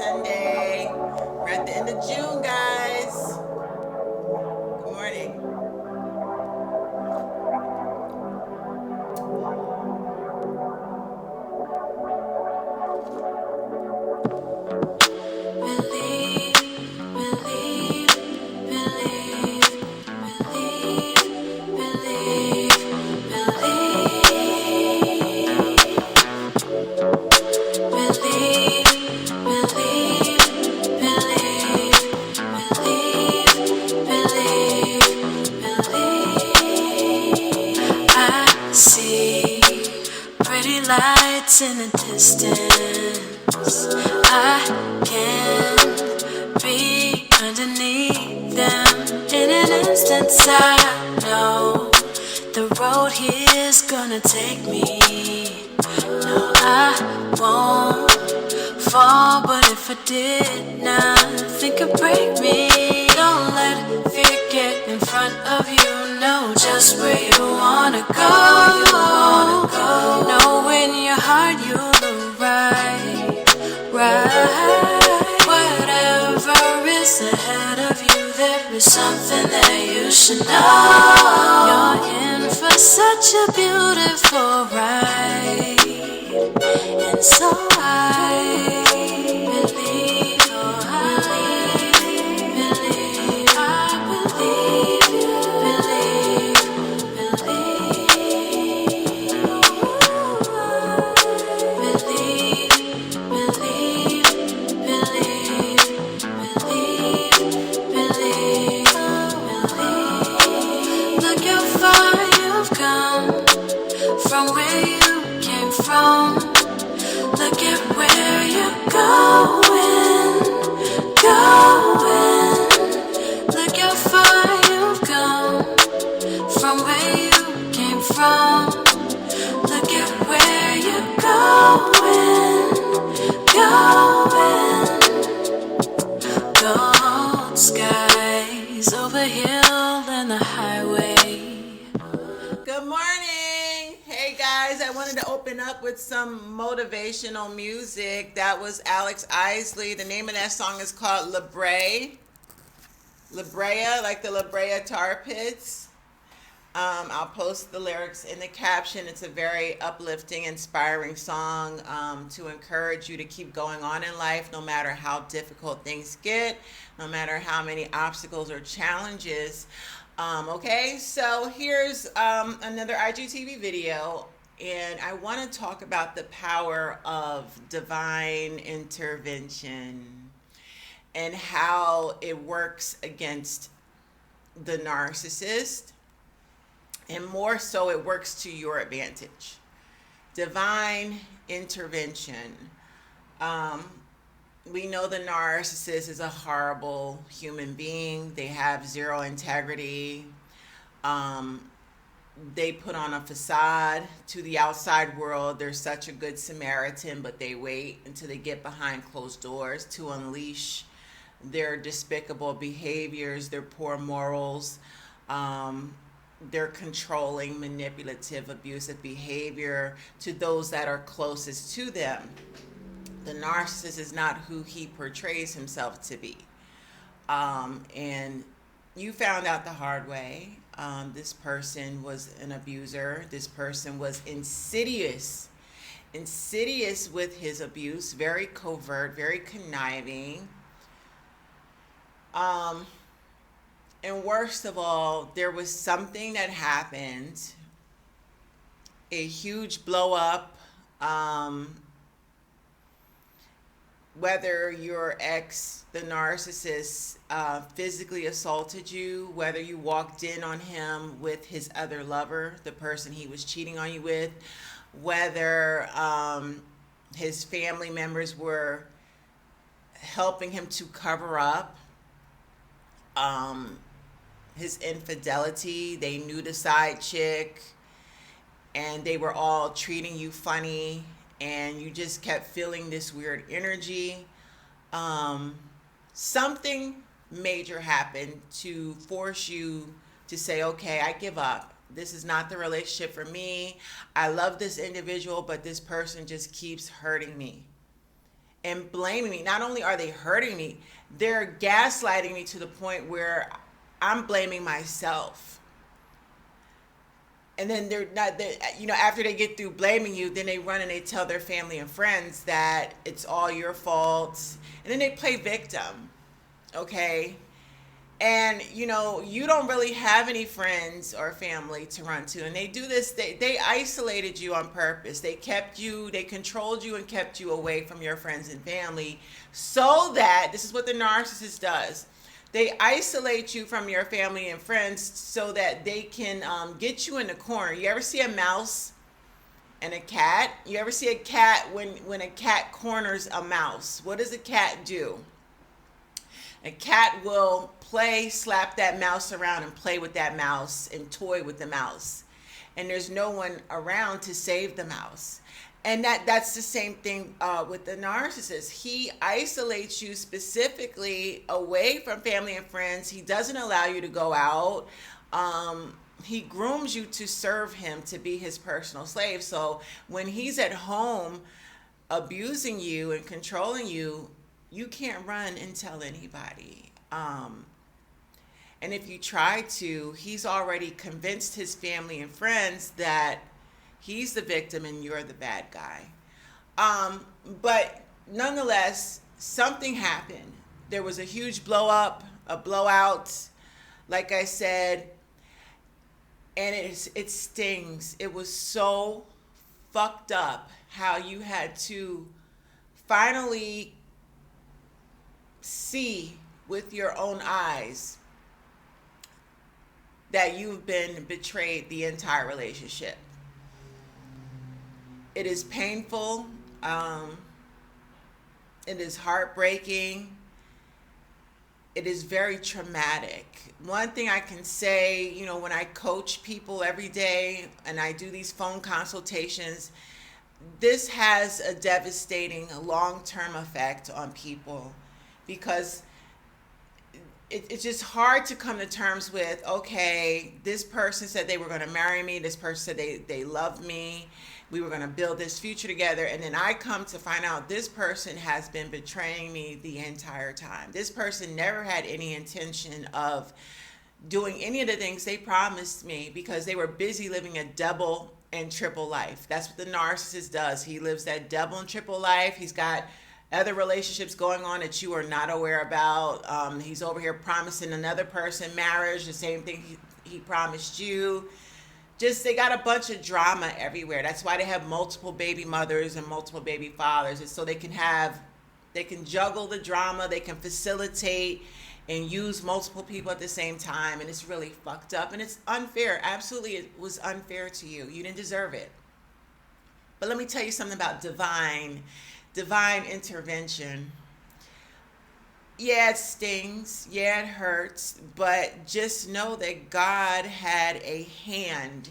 Sunday. We're at the end of June, guys. Good morning. Believe, believe, believe, believe, believe, believe, believe, believe, believe. I see pretty lights in the distance. I can be underneath them in an instant. I know the road here's gonna take me. No, I won't fall, but if I did, nothing could break me. Don't let fear get in front of you. Know just where you wanna go. Know in your heart you'll arrive. Right. Whatever is ahead of you, there is something that you should know. You're in for such a beautiful ride. And so I believe, oh I believe, I believe you, believe, believe. Look how far you've come from where you came from. Look at where you're going, going. Look how far you've come from where you came from. Look at where you're going, going. Gold skies over hill and the highway. Good morning. Hey, guys. I wanted to open up with some motivational music. That was Alex Isley. The name of that song is called La Brea. La Brea, like the La Brea Tar Pits. I'll post the lyrics in the caption. It's a very uplifting, inspiring song to encourage you to keep going on in life, no matter how difficult things get, no matter how many obstacles or challenges. Okay, so here's another IGTV video, and I want to talk about the power of divine intervention and how it works against the narcissist, and more so it works to your advantage. Divine intervention. We know the narcissist is a horrible human being. They have zero integrity. They put on a facade to the outside world. They're such a good Samaritan, but they wait until they get behind closed doors to unleash their despicable behaviors, their poor morals, their controlling, manipulative, abusive behavior to those that are closest to them. The narcissist is not who he portrays himself to be. And you found out the hard way. This person was an abuser. This person was insidious with his abuse, very covert, very conniving. And worst of all, there was something that happened, a huge blow up. Whether your ex, the narcissist, physically assaulted you, whether you walked in on him with his other lover, the person he was cheating on you with, whether his family members were helping him to cover up his infidelity. They knew the side chick and they were all treating you funny, and you just kept feeling this weird energy. Something major happened to force you to say, okay, I give up. This is not the relationship for me. I love this individual, but this person just keeps hurting me. and blaming me. Not only are they hurting me, they're gaslighting me to the point where I'm blaming myself. And then they're not, after they get through blaming you, then they run and they tell their family and friends that it's all your fault. And then they play victim, okay? And, you don't really have any friends or family to run to. And they do this, they isolated you on purpose. They controlled you and kept you away from your friends and family so that, this is what the narcissist does. They isolate you from your family and friends so that they can get you in the corner. You ever see a mouse and a cat? You ever see a cat when a cat corners a mouse? What does a cat do? A cat will slap that mouse around and play with that mouse and toy with the mouse. And there's no one around to save the mouse. And that's the same thing with the narcissist. He isolates you specifically away from family and friends. He doesn't allow you to go out. He grooms you to serve him, to be his personal slave. So when he's at home abusing you and controlling you, you can't run and tell anybody. And if you try to, he's already convinced his family and friends that he's the victim and you're the bad guy. But nonetheless, something happened. There was a huge a blowout, like I said, and it stings. It was so fucked up how you had to finally see with your own eyes that you've been betrayed the entire relationship. It is painful. It is heartbreaking. It is very traumatic. One thing I can say, when I coach people every day and I do these phone consultations, this has a devastating long-term effect on people, because it's just hard to come to terms with, okay, this person said they were going to marry me. This person said they loved me. We were going to build this future together. And then I come to find out this person has been betraying me the entire time. This person never had any intention of doing any of the things they promised me, because they were busy living a double and triple life. That's what the narcissist does. He lives that double and triple life. He's got other relationships going on that you are not aware about. He's over here promising another person marriage, the same thing he promised you. Just, they got a bunch of drama everywhere. That's why they have multiple baby mothers and multiple baby fathers. It's so they can juggle the drama, they can facilitate and use multiple people at the same time. And it's really fucked up and it's unfair. Absolutely, it was unfair to you. You didn't deserve it. But let me tell you something about divine intervention. Yeah, it stings. Yeah, it hurts. But just know that God had a hand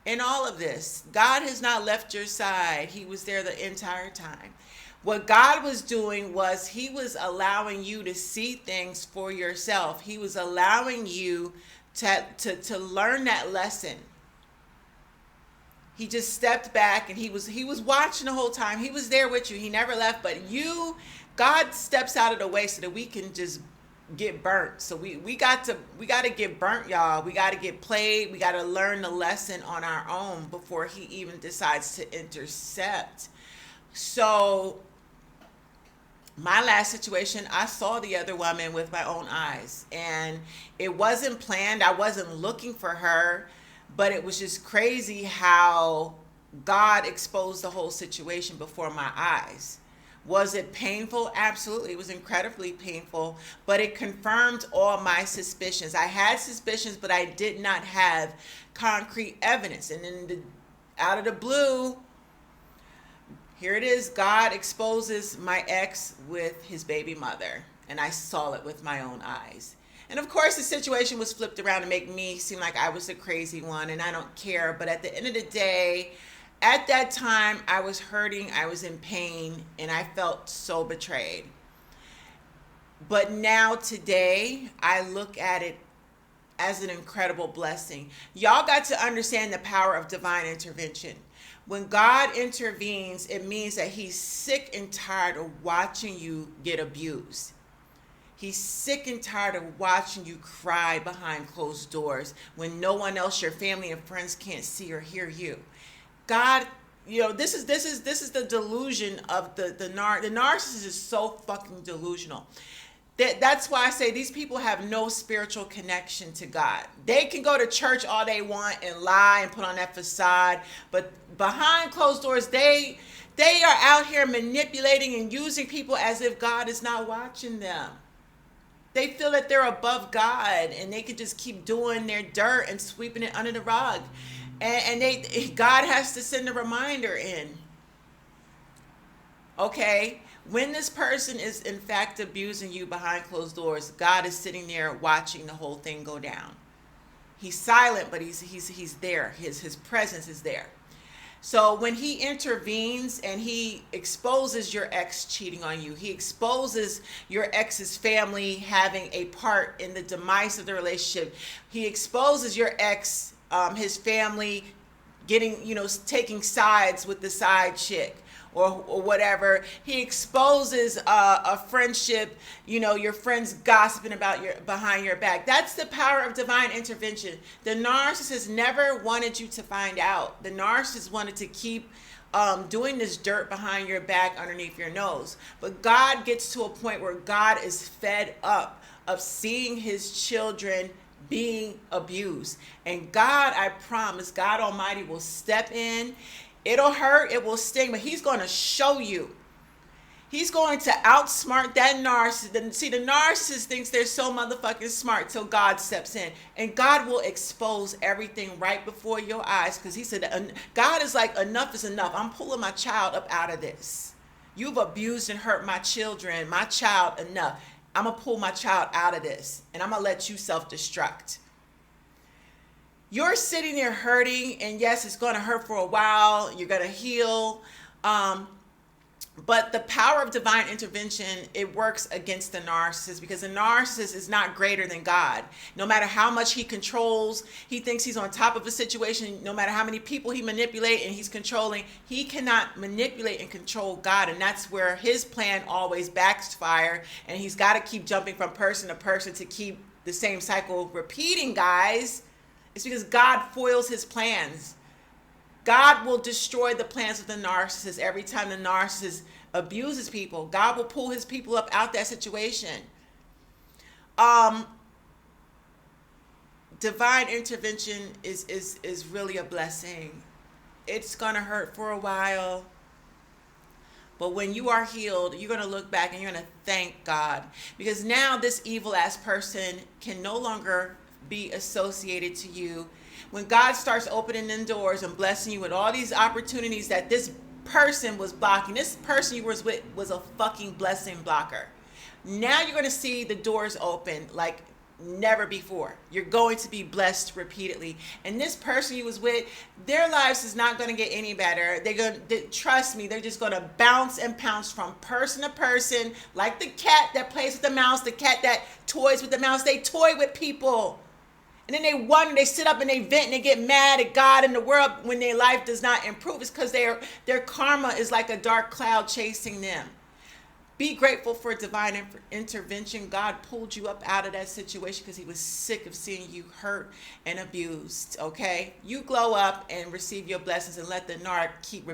in all of this. God has not left your side. He was there the entire time. What God was doing was he was allowing you to see things for yourself. He was allowing you to learn that lesson. He just stepped back and he was watching the whole time. He was there with you. He never left. But God steps out of the way so that we can just get burnt. So we got to get burnt, y'all. We got to get played. We got to learn the lesson on our own before he even decides to intercept. So my last situation, I saw the other woman with my own eyes, and it wasn't planned. I wasn't looking for her, but it was just crazy how God exposed the whole situation before my eyes. Was it painful? Absolutely. It was incredibly painful, but it confirmed all my suspicions. I had suspicions, but I did not have concrete evidence. And then out of the blue, here it is. God exposes my ex with his baby mother, and I saw it with my own eyes. And of course, the situation was flipped around to make me seem like I was the crazy one, and I don't care. But at the end of the day, at that time, I was hurting, I was in pain, and I felt so betrayed. But now, today, I look at it as an incredible blessing. Y'all got to understand the power of divine intervention. When God intervenes, it means that he's sick and tired of watching you get abused. He's sick and tired of watching you cry behind closed doors when no one else, your family and friends, can't see or hear you. God, this is the delusion of the narcissist is so fucking delusional. That's why I say these people have no spiritual connection to God. They can go to church all they want and lie and put on that facade, but behind closed doors, they are out here manipulating and using people as if God is not watching them. They feel that they're above God and they can just keep doing their dirt and sweeping it under the rug. And God has to send a reminder in. Okay? When this person is in fact abusing you behind closed doors, God is sitting there watching the whole thing go down. He's silent, but he's there. His presence is there. So when he intervenes and he exposes your ex cheating on you, he exposes your ex's family having a part in the demise of the relationship. He exposes your ex, his family getting, taking sides with the side chick or whatever. He exposes a friendship, your friends gossiping about behind your back. That's the power of divine intervention. The narcissist never wanted you to find out. The narcissist wanted to keep doing this dirt behind your back, underneath your nose. But God gets to a point where God is fed up of seeing his children being abused. And God, I promise, God Almighty will step in. It'll hurt, it will sting, but he's going to show you. He's going to outsmart that narcissist. See, the narcissist thinks they're so motherfucking smart till God steps in. And God will expose everything right before your eyes, because he said, God is like, enough is enough. I'm pulling my child up out of this. You've abused and hurt my children, my child, enough. I'm going to pull my child out of this, and I'm going to let you self-destruct. You're sitting there hurting, and yes, it's going to hurt for a while. You're going to heal. But the power of divine intervention, it works against the narcissist, because the narcissist is not greater than God. No matter how much he controls, he thinks he's on top of a situation. No matter how many people he manipulates and he's controlling, he cannot manipulate and control God. And that's where his plan always backfires. And he's got to keep jumping from person to person to keep the same cycle repeating, guys. It's because God foils his plans. God will destroy the plans of the narcissist every time the narcissist abuses people. God will pull his people up out that situation. Divine intervention is really a blessing. It's going to hurt for a while. But when you are healed, you're going to look back and you're going to thank God. Because now this evil ass person can no longer be associated to you. When God starts opening them doors and blessing you with all these opportunities that this person was blocking, this person you was with was a fucking blessing blocker. Now you're going to see the doors open like never before. You're going to be blessed repeatedly. And this person you was with, their lives is not going to get any better. Trust me, they're just going to bounce and pounce from person to person, like the cat that plays with the mouse, the cat that toys with the mouse. They toy with people. And then they wonder, they sit up and they vent and they get mad at God and the world when their life does not improve. It's because their karma is like a dark cloud chasing them. Be grateful for divine intervention. God pulled you up out of that situation because he was sick of seeing you hurt and abused, okay? You glow up and receive your blessings and let the narc keep